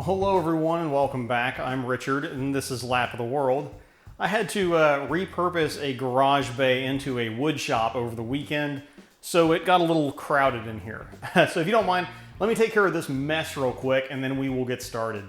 Hello everyone and welcome back. I'm Richard and this is Lap of the World. I had to repurpose a garage bay into a wood shop over the weekend, so it got a little crowded in here. So if you don't mind, let me take care of this mess real quick and then we will get started.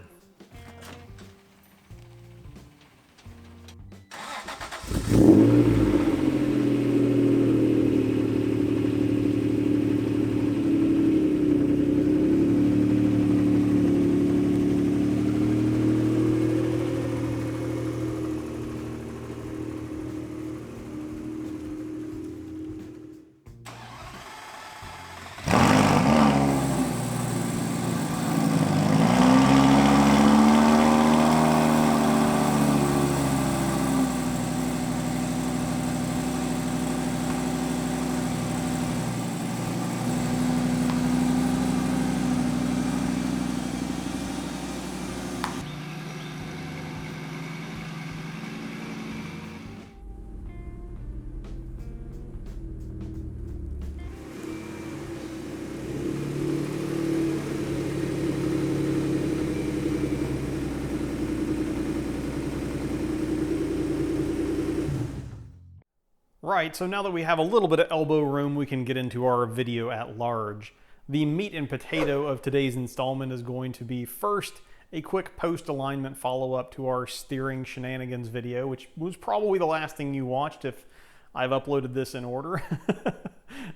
Right, so now that we have a little bit of elbow room, we can get into our video at large. The meat and potato of today's installment is going to be first a quick post-alignment follow-up to our steering shenanigans video, which was probably the last thing you watched if I've uploaded this in order.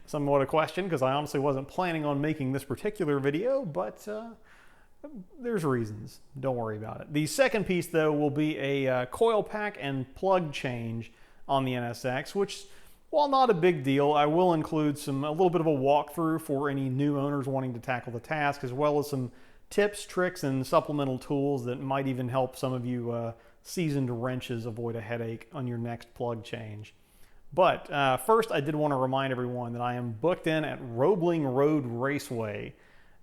Somewhat a question, because I honestly wasn't planning on making this particular video, but there's reasons. Don't worry about it. The second piece, though, will be a coil pack and plug change on the NSX, which, while not a big deal, I will include a little bit of a walkthrough for any new owners wanting to tackle the task, as well as some tips, tricks, and supplemental tools that might even help some of you seasoned wrenches avoid a headache on your next plug change. But first, I did want to remind everyone that I am booked in at Roebling Road Raceway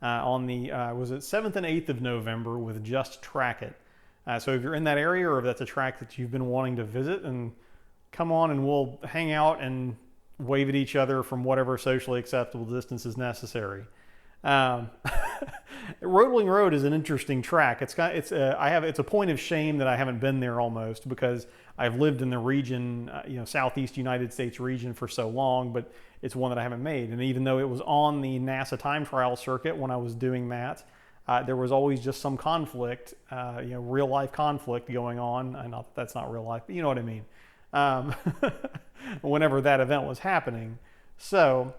on the, was it 7th and 8th of November with Just Track It. So if you're in that area, or if that's a track that you've been wanting to visit, and come on and we'll hang out and wave at each other from whatever socially acceptable distance is necessary. Roebling Road is an interesting track. It's a point of shame that I haven't been there almost, because I've lived in the region, Southeast United States region for so long, but it's one that I haven't made. And even though it was on the NASA time trial circuit when I was doing that, there was always just some conflict, real life conflict going on. I know that's not real life, but you know what I mean. Whenever that event was happening. So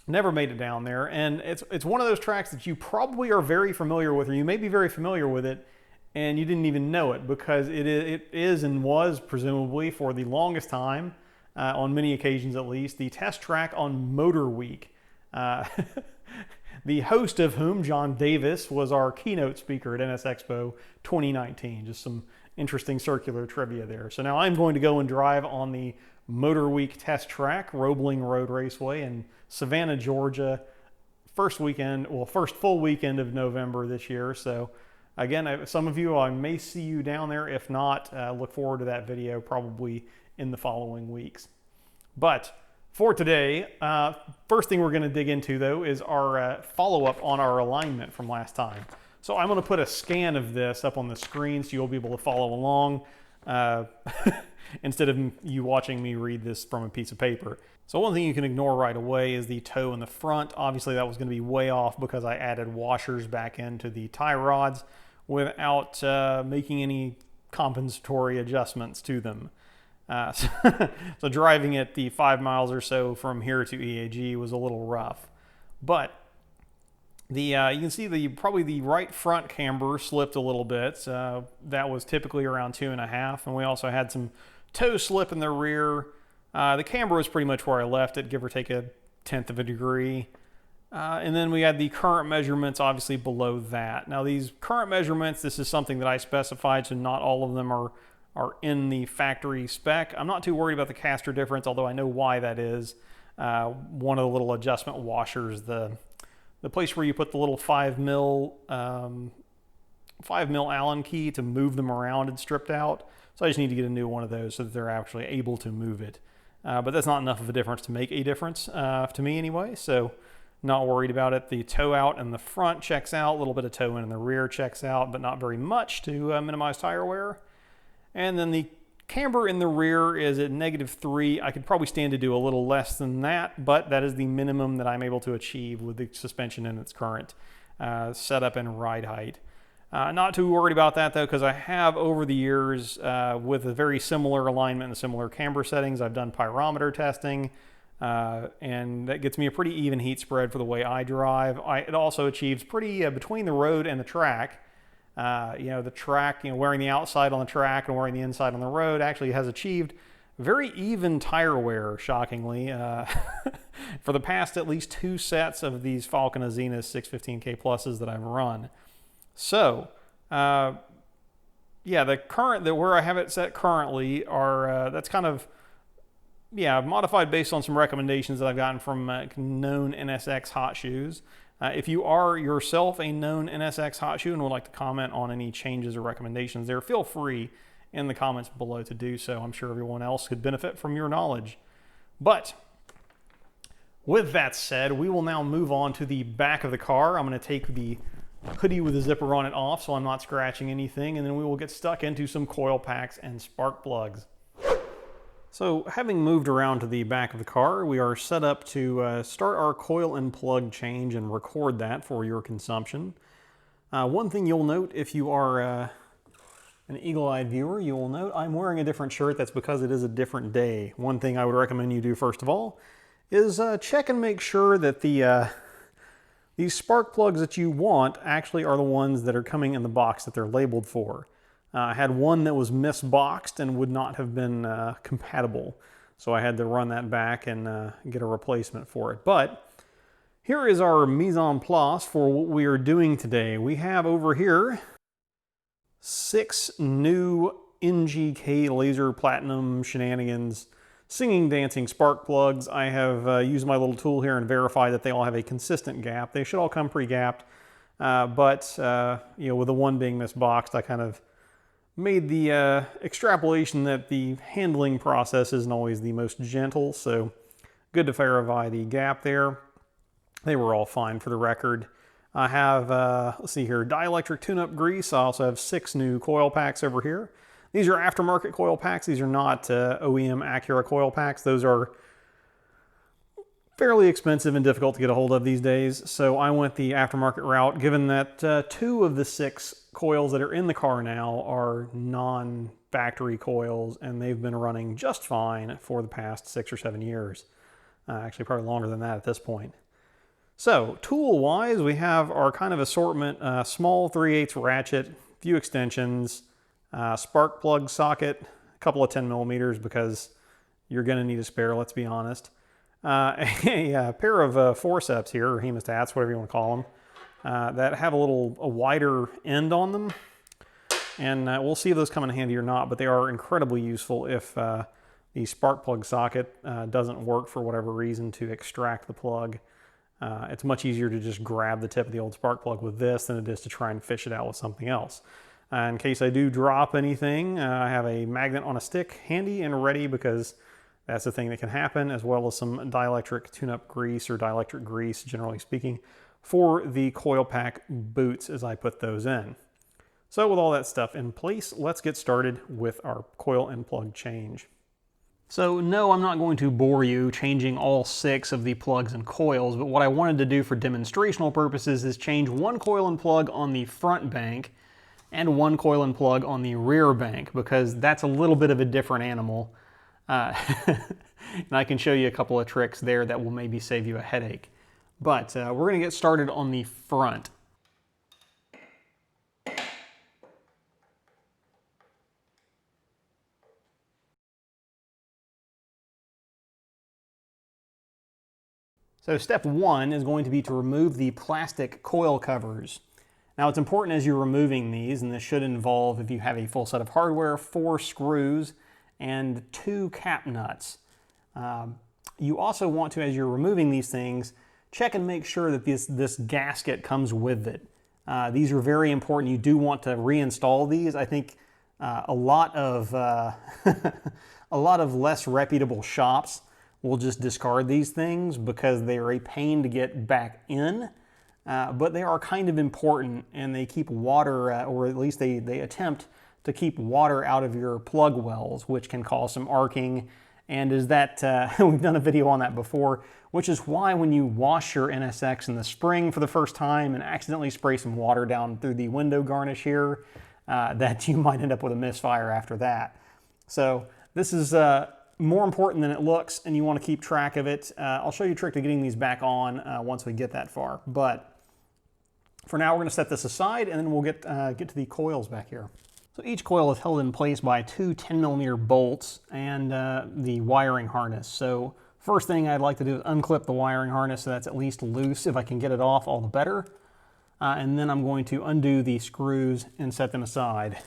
never made it down there, and it's one of those tracks that you probably are very familiar with, or you may be very familiar with it and you didn't even know it, because it is and was presumably for the longest time, on many occasions at least, the test track on Motor Week, the host of whom, John Davis, was our keynote speaker at NS Expo 2019. Just some interesting circular trivia there. So now I'm going to go and drive on the Motor Week test track, Roebling Road Raceway in Savannah, Georgia, first full weekend of November this year. So again, some of you, I may see you down there. If not, look forward to that video probably in the following weeks. But for today, first thing we're going to dig into, though, is our follow-up on our alignment from last time. So I'm going to put a scan of this up on the screen so you'll be able to follow along instead of you watching me read this from a piece of paper. So one thing you can ignore right away is the toe in the front. Obviously that was going to be way off because I added washers back into the tie rods without making any compensatory adjustments to them. So driving it the 5 miles or so from here to EAG was a little rough. But you can see probably the right front camber slipped a little bit. That was typically around 2.5, and we also had some toe slip in the rear. The camber was pretty much where I left it, give or take 1/10 of a degree. And then we had the current measurements obviously below that. Now these current measurements, this is something that I specified, so not all of them are in the factory spec. I'm not too worried about the caster difference, although I know why that is. One of the little adjustment washers, the place where you put the little 5 mil Allen key to move them around, and stripped out. So I just need to get a new one of those so that they're actually able to move it. But that's not enough of a difference to make a difference, to me anyway. So Not worried about it. The toe out in the front checks out, a little bit of toe in the rear checks out, but not very much to minimize tire wear. And then the camber in the rear is at -3. I could probably stand to do a little less than that, but that is the minimum that I'm able to achieve with the suspension in its current setup and ride height. Not too worried about that though, because I have over the years with a very similar alignment and similar camber settings, I've done pyrometer testing, and that gets me a pretty even heat spread for the way I drive. It also achieves pretty between the road and the track. The track, wearing the outside on the track and wearing the inside on the road actually has achieved very even tire wear, shockingly, for the past at least 2 sets of these Falcon Azena 615K Pluses that I've run. So, yeah, where I have it set currently are, that's kind of, yeah, modified based on some recommendations that I've gotten from known NSX hot shoes. If you are yourself a known NSX hot shoe and would like to comment on any changes or recommendations there, feel free in the comments below to do so. I'm sure everyone else could benefit from your knowledge. But with that said, we will now move on to the back of the car. I'm going to take the hoodie with the zipper on it off so I'm not scratching anything, and then we will get stuck into some coil packs and spark plugs. So having moved around to the back of the car, we are set up to start our coil and plug change and record that for your consumption. One thing you'll note if you are an eagle-eyed viewer, you will note I'm wearing a different shirt. That's because it is a different day. One thing I would recommend you do first of all is check and make sure that these spark plugs that you want actually are the ones that are coming in the box that they're labeled for. I had one that was misboxed and would not have been compatible, so I had to run that back and get a replacement for it. But here is our mise en place for what we are doing today. We have over here 6 new NGK Laser Platinum Shenanigans singing, dancing spark plugs. I have used my little tool here and verified that they all have a consistent gap. They should all come pre-gapped, but with the one being misboxed, I kind of made the extrapolation that the handling process isn't always the most gentle, so good to verify the gap there. They were all fine for the record. I have, let's see here, dielectric tune-up grease. I also have 6 new coil packs over here. These are aftermarket coil packs. These are not OEM Acura coil packs. Those are fairly expensive and difficult to get a hold of these days, so I went the aftermarket route, given that 2 of the 6 coils that are in the car now are non-factory coils, and they've been running just fine for the past 6 or 7 years. Actually, probably longer than that at this point. So, tool-wise, we have our kind of assortment, small 3/8 ratchet, few extensions, spark plug socket, a couple of 10 millimeters because you're going to need a spare, let's be honest. A pair of forceps here, or hemostats, whatever you want to call them, that have a wider end on them. And we'll see if those come in handy or not, but they are incredibly useful if the spark plug socket doesn't work for whatever reason to extract the plug. It's much easier to just grab the tip of the old spark plug with this than it is to try and fish it out with something else. In case I do drop anything, I have a magnet on a stick handy and ready because that's the thing that can happen, as well as some dielectric tune-up grease, or dielectric grease, generally speaking, for the coil pack boots as I put those in. So with all that stuff in place, let's get started with our coil and plug change. So no, I'm not going to bore you changing all 6 of the plugs and coils, but what I wanted to do for demonstrational purposes is change 1 coil and plug on the front bank and 1 coil and plug on the rear bank, because that's a little bit of a different animal. And I can show you a couple of tricks there that will maybe save you a headache. But we're going to get started on the front. So step 1 is going to be to remove the plastic coil covers. Now it's important as you're removing these, and this should involve, if you have a full set of hardware, 4 screws and 2 cap nuts. You also want to, as you're removing these things, check and make sure that this gasket comes with it. These are very important. You do want to reinstall these. I think a lot of a lot of less reputable shops will just discard these things because they are a pain to get back in, but they are kind of important, and they keep water, or at least they attempt to keep water out of your plug wells, which can cause some arcing. And is that, we've done a video on that before, which is why when you wash your NSX in the spring for the first time and accidentally spray some water down through the window garnish here, that you might end up with a misfire after that. So this is more important than it looks, and you want to keep track of it. I'll show you a trick to getting these back on once we get that far. But for now, we're going to set this aside, and then we'll get to the coils back here. So each coil is held in place by two 10mm bolts and the wiring harness. So first thing I'd like to do is unclip the wiring harness so that's at least loose. If I can get it off, all the better. And then I'm going to undo the screws and set them aside.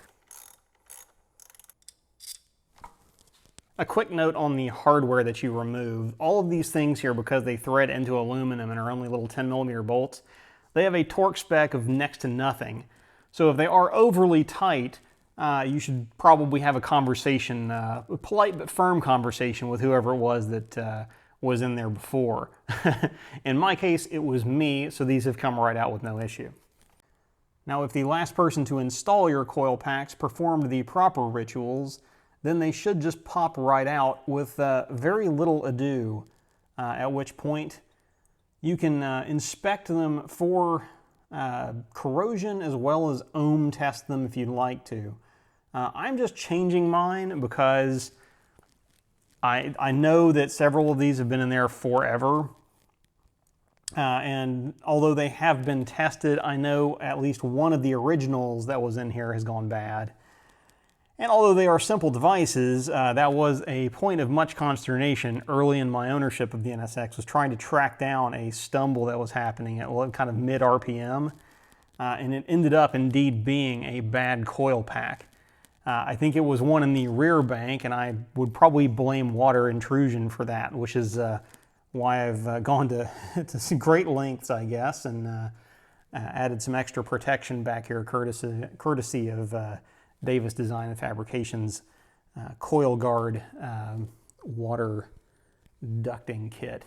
A quick note on the hardware that you remove. All of these things here, because they thread into aluminum and are only little 10mm bolts, they have a torque spec of next to nothing. So if they are overly tight, you should probably have a conversation, a polite but firm conversation with whoever it was that was in there before. In my case, it was me, so these have come right out with no issue. Now, if the last person to install your coil packs performed the proper rituals, then they should just pop right out with very little ado, at which point you can inspect them for corrosion as well as ohm test them if you'd like to. I'm just changing mine because I know that several of these have been in there forever. And although they have been tested, I know at least one of the originals that was in here has gone bad. And although they are simple devices, that was a point of much consternation early in my ownership of the NSX, was trying to track down a stumble that was happening at kind of mid RPM. And it ended up indeed being a bad coil pack. I think it was one in the rear bank, and I would probably blame water intrusion for that, which is why I've gone to some great lengths, I guess, and added some extra protection back here, courtesy of Davis Design and Fabrication's Coil Guard water ducting kit.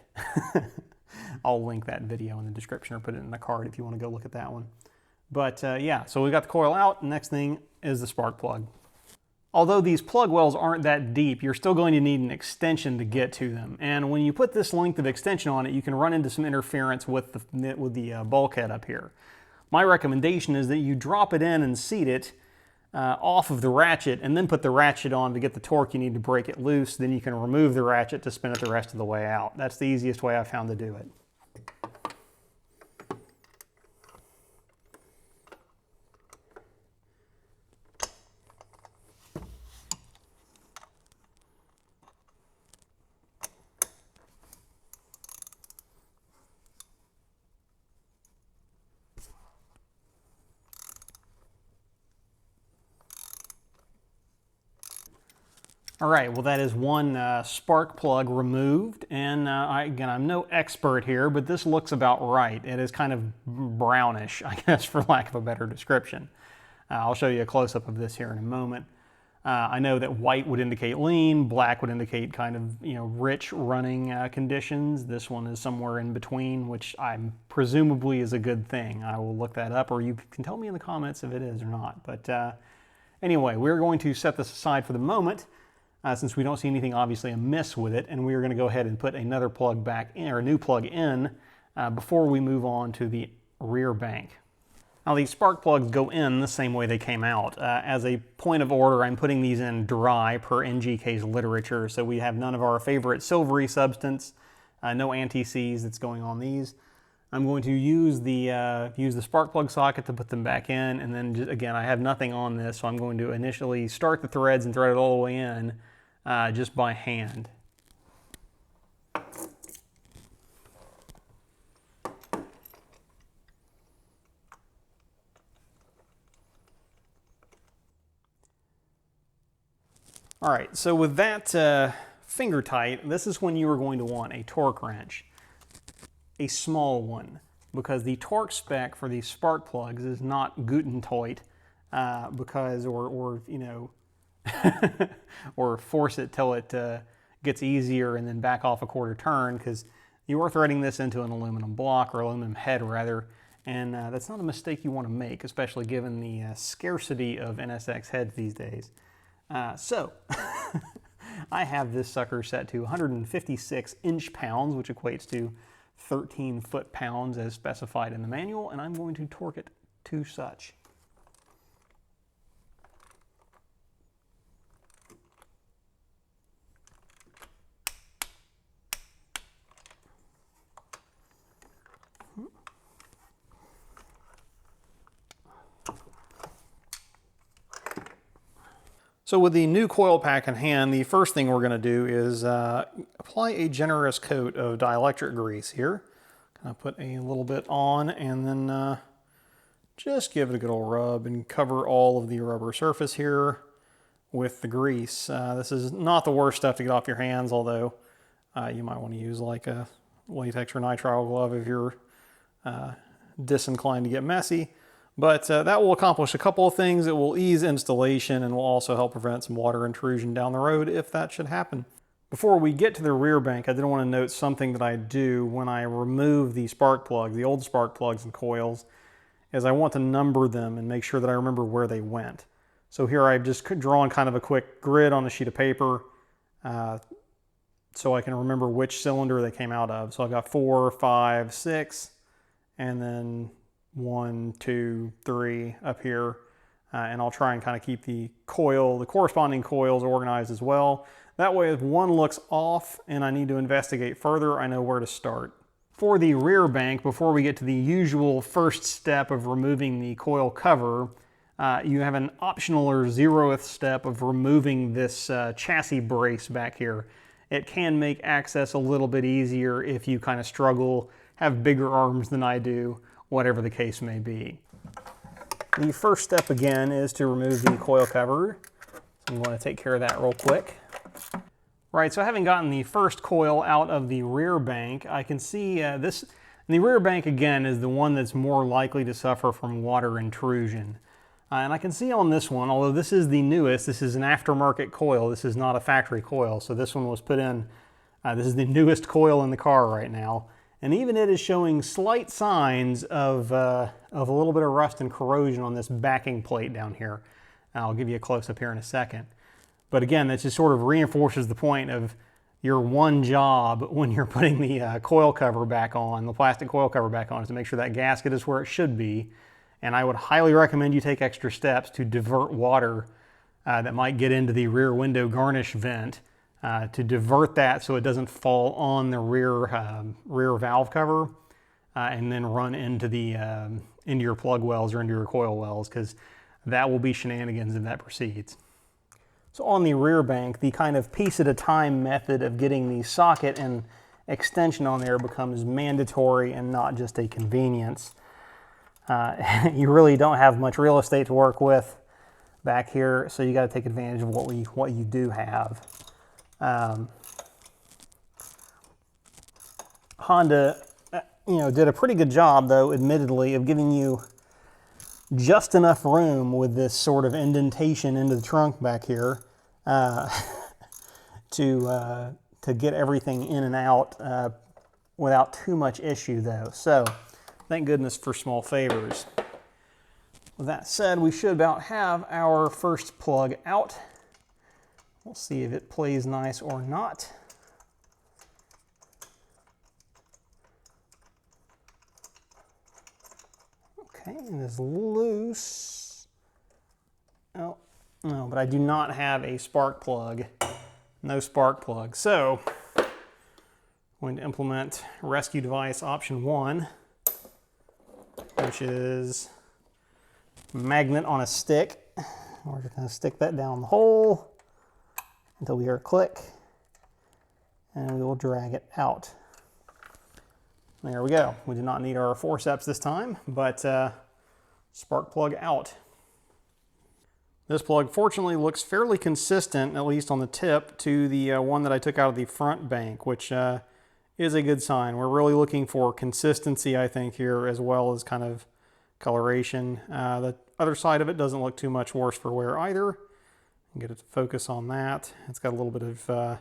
I'll link that video in the description or put it in the card if you want to go look at that one. But yeah, so we got the coil out. Next thing is the spark plug. Although these plug wells aren't that deep, you're still going to need an extension to get to them. And when you put this length of extension on it, you can run into some interference with the bulkhead up here. My recommendation is that you drop it in and seat it off of the ratchet, and then put the ratchet on to get the torque you need to break it loose. Then you can remove the ratchet to spin it the rest of the way out. That's the easiest way I've found to do it. All right, well that is one spark plug removed, and again, I'm no expert here, but this looks about right. It is kind of brownish, I guess, for lack of a better description. I'll show you a close-up of this here in a moment. I know that white would indicate lean, black would indicate kind of, rich running conditions. This one is somewhere in between, which presumably is a good thing. I will look that up, or you can tell me in the comments if it is or not. But anyway, we're going to set this aside for the moment, since we don't see anything obviously amiss with it, and we are going to go ahead and put another plug back in, or a new plug in, before we move on to the rear bank. Now these spark plugs go in the same way they came out. As a point of order, I'm putting these in dry per NGK's literature, so we have none of our favorite silvery substance, no anti-seize that's going on these. I'm going to use the spark plug socket to put them back in, and then just, again, I have nothing on this, so I'm going to initially start the threads and thread it all the way in just by hand. All right, so with that finger tight, this is when you are going to want a torque wrench. A small one, because the torque spec for these spark plugs is not Guten Toit, or force it till it gets easier and then back off a quarter turn, because you are threading this into an aluminum block, or aluminum head rather, and that's not a mistake you want to make, especially given the scarcity of NSX heads these days. So I have this sucker set to 156 inch-pounds, which equates to 13 foot-pounds as specified in the manual, and I'm going to torque it to such. So with the new coil pack in hand, the first thing we're going to do is apply a generous coat of dielectric grease here. Kind of put a little bit on and then just give it a good old rub and cover all of the rubber surface here with the grease. This is not the worst stuff to get off your hands, although you might want to use like a latex or nitrile glove if you're disinclined to get messy. But that will accomplish a couple of things. It will ease installation and will also help prevent some water intrusion down the road if that should happen. Before we get to the rear bank, I did want to note something that I do when I remove the spark plugs, the old spark plugs and coils, is I want to number them and make sure that I remember where they went. So here I've just drawn kind of a quick grid on a sheet of paper so I can remember which cylinder they came out of. So I've got 4, 5, 6, and then 1, 2, 3 up here, and I'll try and kind of keep the corresponding coils organized as well. That way if one looks off and I need to investigate further, I know where to start. For the rear bank, before we get to the usual first step of removing the coil cover, you have an optional or 0th step of removing this chassis brace back here. It can make access a little bit easier if you kind of struggle, have bigger arms than I do, whatever the case may be. The first step again is to remove the coil cover. So I'm going to take care of that real quick. Right, so having gotten the first coil out of the rear bank, I can see the rear bank again is the one that's more likely to suffer from water intrusion. And I can see on this one, although this is the newest, this is an aftermarket coil, this is not a factory coil, so this one was put in, this is the newest coil in the car right now. And even it is showing slight signs of a little bit of rust and corrosion on this backing plate down here. I'll give you a close-up here in a second. But again, that just sort of reinforces the point of your one job when you're putting the coil cover back on, the plastic coil cover back on, is to make sure that gasket is where it should be. And I would highly recommend you take extra steps to divert water that might get into the rear window garnish vent, to divert that so it doesn't fall on the rear valve cover and then run into your plug wells or into your coil wells, because that will be shenanigans if that proceeds. So on the rear bank, the kind of piece at a time method of getting the socket and extension on there becomes mandatory and not just a convenience. You really don't have much real estate to work with back here, so you got to take advantage of what you do have. Honda, did a pretty good job, though, admittedly, of giving you just enough room with this sort of indentation into the trunk back here to get everything in and out without too much issue, though. So, thank goodness for small favors. With that said, we should about have our first plug out. We'll see if it plays nice or not. Okay, it is loose. Oh, no, but I do not have a spark plug. No spark plug. So, I'm going to implement rescue device option 1, which is magnet on a stick. We're just going to stick that down the hole until we hear a click, and we will drag it out. There we go. We do not need our forceps this time, but spark plug out. This plug fortunately looks fairly consistent, at least on the tip, to the one that I took out of the front bank, which is a good sign. We're really looking for consistency, I think, here, as well as kind of coloration. The other side of it doesn't look too much worse for wear either. Get it to focus on that. It's got a little bit of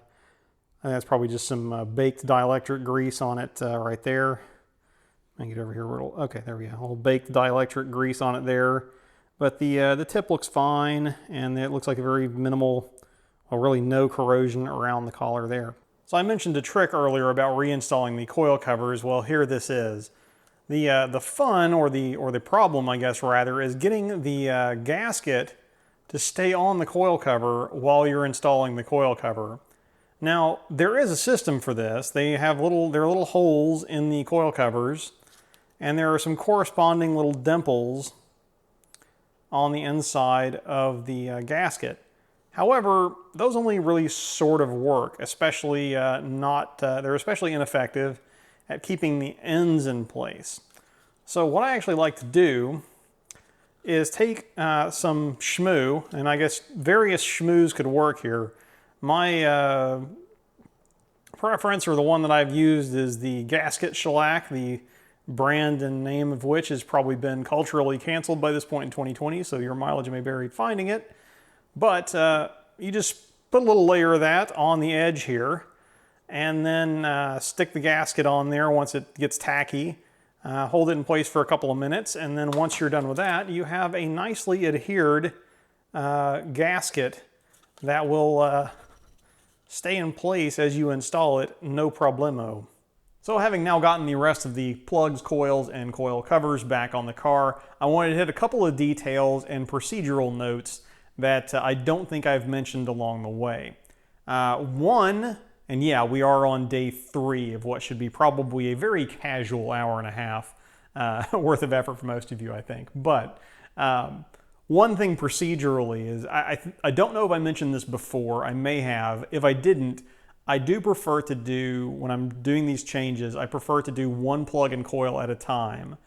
I think that's probably just some baked dielectric grease on it right there. Let me get over here. Okay, there we go. A little baked dielectric grease on it there. But the tip looks fine, and it looks like a very minimal, well, really no corrosion around the collar there. So I mentioned a trick earlier about reinstalling the coil covers. Well, here this is. The fun, or the problem, I guess rather, is getting the gasket to stay on the coil cover while you're installing the coil cover. Now, there is a system for this. There are little holes in the coil covers, and there are some corresponding little dimples on the inside of the gasket. However, those only really sort of work, especially they're especially ineffective at keeping the ends in place. So what I actually like to do is take some shmoo, and I guess various shmoos could work here. My preference, or the one that I've used, is the gasket shellac, the brand and name of which has probably been culturally canceled by this point in 2020, so your mileage may vary finding it. But you just put a little layer of that on the edge here, and then stick the gasket on there once it gets tacky. Hold it in place for a couple of minutes, and then once you're done with that, you have a nicely adhered gasket that will stay in place as you install it, no problemo. So having now gotten the rest of the plugs, coils, and coil covers back on the car, I wanted to hit a couple of details and procedural notes that I don't think I've mentioned along the way. One, and yeah, we are on day 3 of what should be probably a very casual hour and a half worth of effort for most of you, I think. But one thing procedurally is, I don't know if I mentioned this before, I may have. If I didn't, I do prefer to do, when I'm doing these changes, I prefer to do one plug and coil at a time.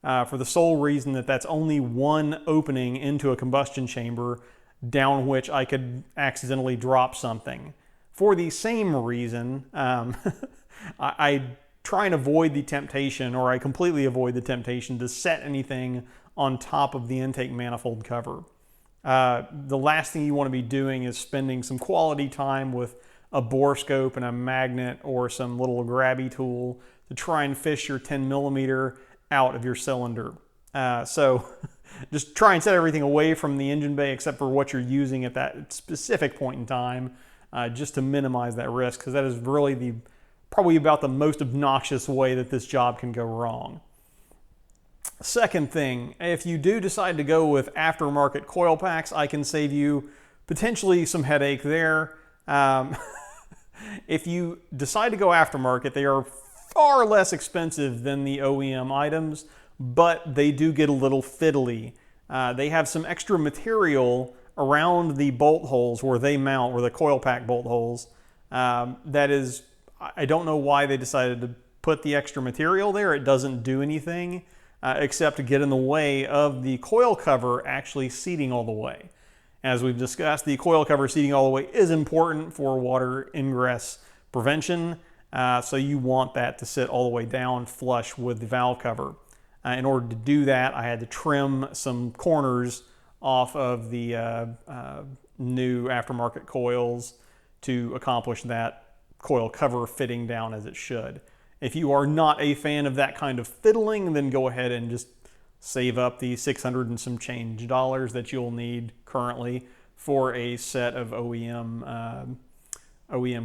For the sole reason that that's only one opening into a combustion chamber down which I could accidentally drop something. For the same reason, I try and avoid the temptation, or I completely avoid the temptation to set anything on top of the intake manifold cover. The last thing you want to be doing is spending some quality time with a bore scope and a magnet or some little grabby tool to try and fish your 10 millimeter out of your cylinder. So just try and set everything away from the engine bay except for what you're using at that specific point in time, just to minimize that risk, because that is really probably about the most obnoxious way that this job can go wrong. Second thing, if you do decide to go with aftermarket coil packs, I can save you potentially some headache there. If you decide to go aftermarket, they are far less expensive than the OEM items, but they do get a little fiddly. They have some extra material around the bolt holes where they mount, where the coil pack bolt holes. That is, I don't know why they decided to put the extra material there. It doesn't do anything except to get in the way of the coil cover actually seating all the way. As we've discussed, the coil cover seating all the way is important for water ingress prevention, so you want that to sit all the way down flush with the valve cover. In order to do that, I had to trim some corners off of the new aftermarket coils to accomplish that coil cover fitting down as it should. If you are not a fan of that kind of fiddling, then go ahead and just save up the $600 and some change that you'll need currently for a set of OEM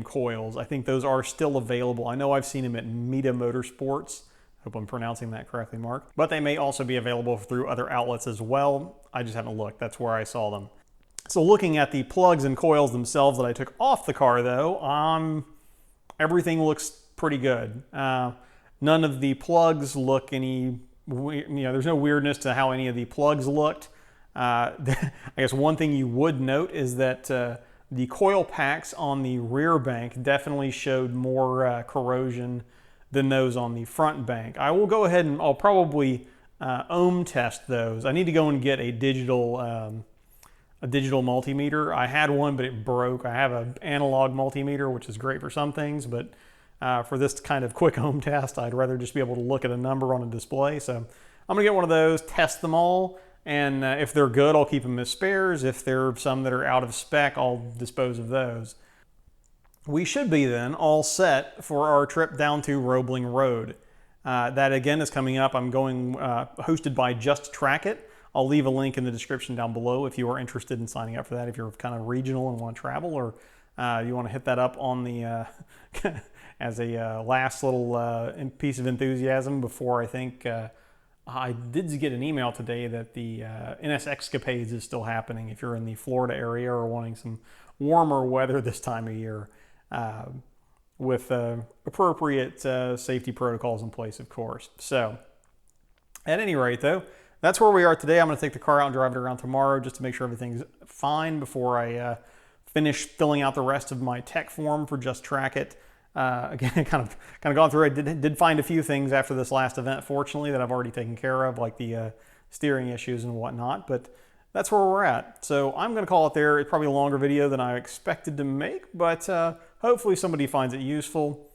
coils. I think those are still available. I know I've seen them at Mita Motorsports. Hope I'm pronouncing that correctly, Mark. But they may also be available through other outlets as well. I just haven't looked. That's where I saw them. So looking at the plugs and coils themselves that I took off the car, though, everything looks pretty good. None of the plugs look any, there's no weirdness to how any of the plugs looked. I guess one thing you would note is that the coil packs on the rear bank definitely showed more corrosion than those on the front bank. I will go ahead and I'll probably ohm test those. I need to go and get a digital multimeter. I had one, but it broke. I have an analog multimeter, which is great for some things, but for this kind of quick ohm test, I'd rather just be able to look at a number on a display. So I'm gonna get one of those, test them all, and if they're good, I'll keep them as spares. If there are some that are out of spec, I'll dispose of those. we should be then all set for our trip down to Roebling Road. That again is coming up. I'm going hosted by Just Track It. I'll leave a link in the description down below if you are interested in signing up for that, if you're kind of regional and want to travel, or you want to hit that up on the as a last little piece of enthusiasm before I think I did get an email today that the NSX-Capades is still happening if you're in the Florida area or wanting some warmer weather this time of year. With appropriate safety protocols in place, of course. So, at any rate, though, that's where we are today. I'm going to take the car out and drive it around tomorrow just to make sure everything's fine before I finish filling out the rest of my tech form for Just Track It. Again, kind of gone through. I did find a few things after this last event, fortunately, that I've already taken care of, like the steering issues and whatnot. But that's where we're at. So I'm going to call it there. It's probably a longer video than I expected to make, but hopefully somebody finds it useful.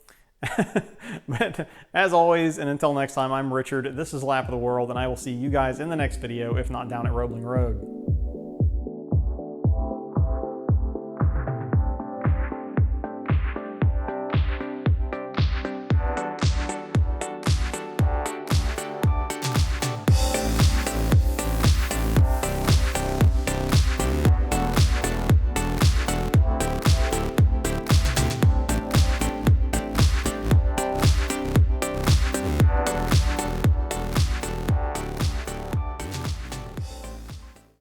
But as always, and until next time, I'm Richard. This is Lap of the World, and I will see you guys in the next video, if not down at Roebling Road.